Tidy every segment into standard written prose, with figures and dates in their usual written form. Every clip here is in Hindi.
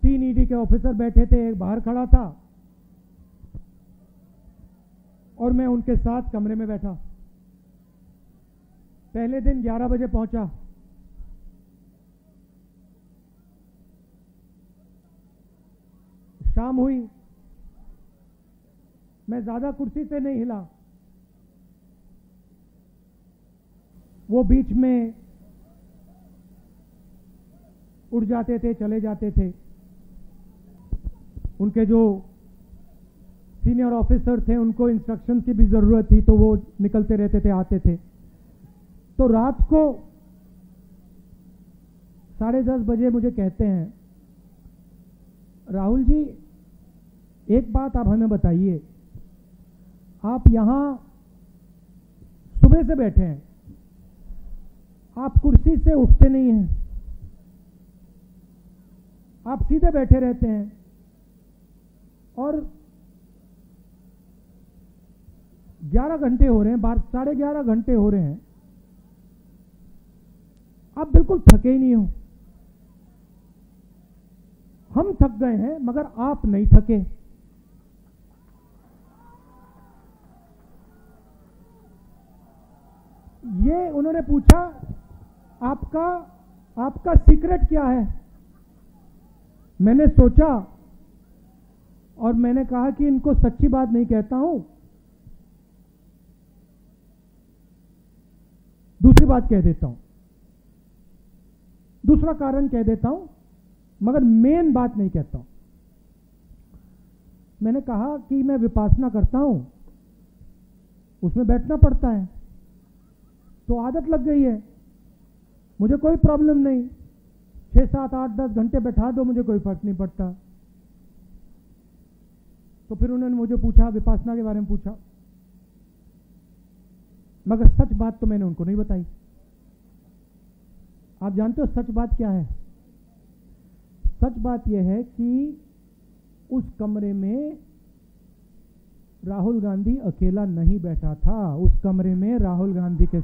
3 ईडी के ऑफिसर बैठे थे, एक बाहर खड़ा था और मैं उनके साथ कमरे में बैठा। पहले दिन 11 बजे पहुंचा। शाम हुई, मैं ज्यादा कुर्सी से नहीं हिला। वो बीच में उड़ जाते थे, चले जाते थे। उनके जो सीनियर ऑफिसर थे उनको इंस्ट्रक्शन की भी जरूरत थी, तो वो निकलते रहते थे, आते थे। तो रात को 10:30 बजे मुझे कहते हैं, राहुल जी एक बात आप हमें बताइए, आप यहां सुबह से बैठे हैं, आप कुर्सी से उठते नहीं हैं, आप सीधे बैठे रहते हैं और 11 घंटे हो रहे हैं, 11:30 घंटे हो रहे हैं, आप बिल्कुल थके ही नहीं हो। हम थक गए हैं मगर आप नहीं थके। ये उन्होंने पूछा, आपका सीक्रेट क्या है? मैंने सोचा और मैंने कहा कि इनको सच्ची बात नहीं कहता हूं, दूसरी बात कह देता हूं, दूसरा कारण कह देता हूं, मगर मेन बात नहीं कहता हूं। मैंने कहा कि मैं विपासना करता हूं, उसमें बैठना पड़ता है, तो आदत लग गई है, मुझे कोई प्रॉब्लम नहीं, 6, 7, 8, 10 घंटे बैठा दो, मुझे कोई फर्क नहीं पड़ता। तो फिर उन्होंने मुझे पूछा, विपासना के बारे में पूछा, मगर सच बात तो मैंने उनको नहीं बताई। आप जानते हो सच बात क्या है? सच बात यह है कि उस कमरे में राहुल गांधी अकेला नहीं बैठा था। उस कमरे में राहुल गांधी के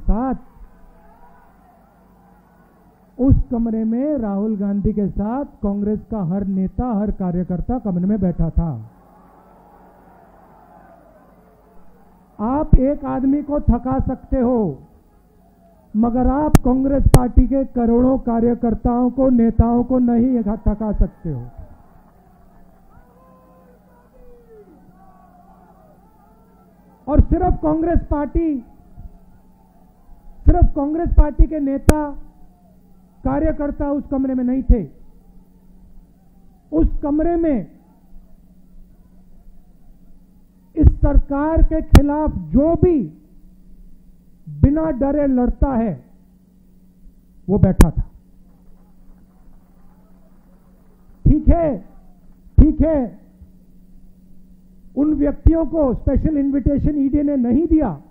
साथ कांग्रेस का हर नेता, हर कार्यकर्ता कमरे में बैठा था। आप एक आदमी को थका सकते हो, मगर आप कांग्रेस पार्टी के करोड़ों कार्यकर्ताओं को, नेताओं को नहीं थका सकते हो। और सिर्फ कांग्रेस पार्टी के नेता, कार्यकर्ता उस कमरे में नहीं थे। उस कमरे में इस सरकार के खिलाफ जो भी बिना डरे लड़ता है वो बैठा था। ठीक है, उन व्यक्तियों को स्पेशल इनविटेशन ईडी ने नहीं दिया,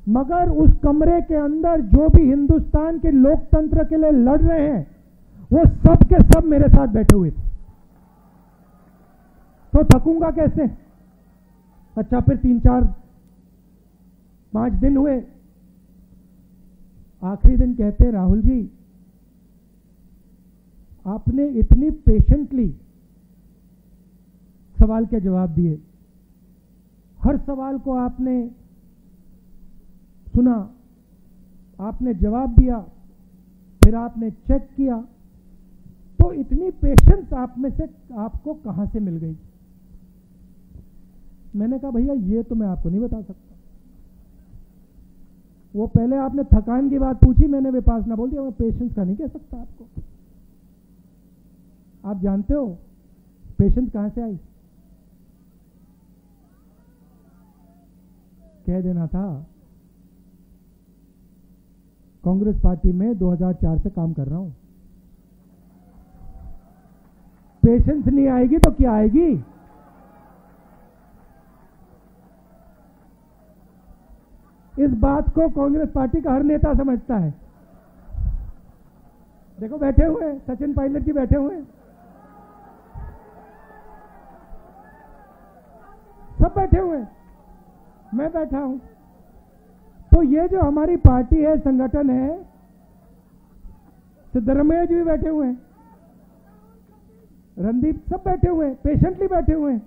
मगर उस कमरे के अंदर जो भी हिंदुस्तान के लोकतंत्र के लिए लड़ रहे हैं वो सब के सब मेरे साथ बैठे हुए थे। तो थकूंगा कैसे? अच्छा, फिर 3, 4, 5 दिन हुए। आखिरी दिन कहते, राहुल जी आपने इतनी पेशेंटली सवाल के जवाब दिए, हर सवाल को आपने सुना, आपने जवाब दिया, फिर आपने चेक किया, तो इतनी पेशेंस आप में से आपको कहां से मिल गई? मैंने कहा भैया ये तो मैं आपको नहीं बता सकता। वो पहले आपने थकान की बात पूछी, मैंने विपासना बोल दिया, मैं पेशेंस का नहीं कह सकता आपको। आप जानते हो पेशेंस कहां से आई? कह देना था, कांग्रेस पार्टी में 2004 से काम कर रहा हूं। पेशेंस नहीं आएगी तो क्या आएगी? इस बात को कांग्रेस पार्टी का हर नेता समझता है। देखो बैठे हुए हैं, सचिन पायलट जी बैठे हुए हैं, सब बैठे हुए हैं, मैं बैठा हूं। तो ये जो हमारी पार्टी है, संगठन है, सिद्धरमैया जी भी बैठे हुए हैं, रणदीप, सब बैठे हुए हैं, पेशेंटली बैठे हुए हैं,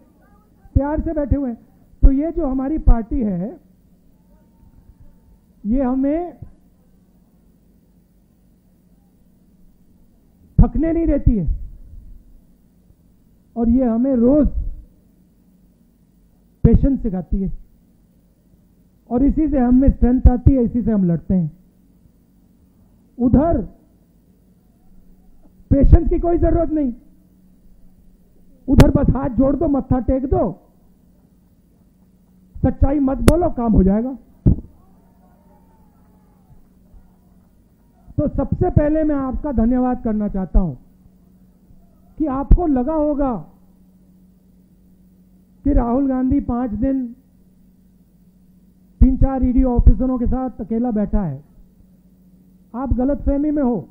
प्यार से बैठे हुए हैं। तो ये जो हमारी पार्टी है, ये हमें थकने नहीं देती है, और ये हमें रोज पेशेंस सिखाती है, और इसी से हमें स्ट्रेंथ आती है, इसी से हम लड़ते हैं। उधर पेशेंस की कोई जरूरत नहीं, उधर बस हाथ जोड़ दो, मत्था टेक दो, सच्चाई मत बोलो, काम हो जाएगा। तो सबसे पहले मैं आपका धन्यवाद करना चाहता हूं कि आपको लगा होगा कि राहुल गांधी 5 दिन 3-4 ईडी ऑफिसरों के साथ अकेला बैठा है। आप गलतफहमी में हो,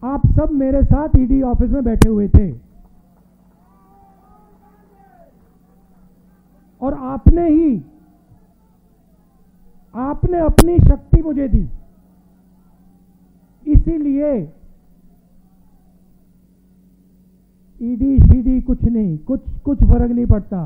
आप सब मेरे साथ ईडी ऑफिस में बैठे हुए थे, और आपने अपनी शक्ति मुझे दी, इसीलिए ईडी शीडी कुछ नहीं, कुछ फर्क नहीं पड़ता।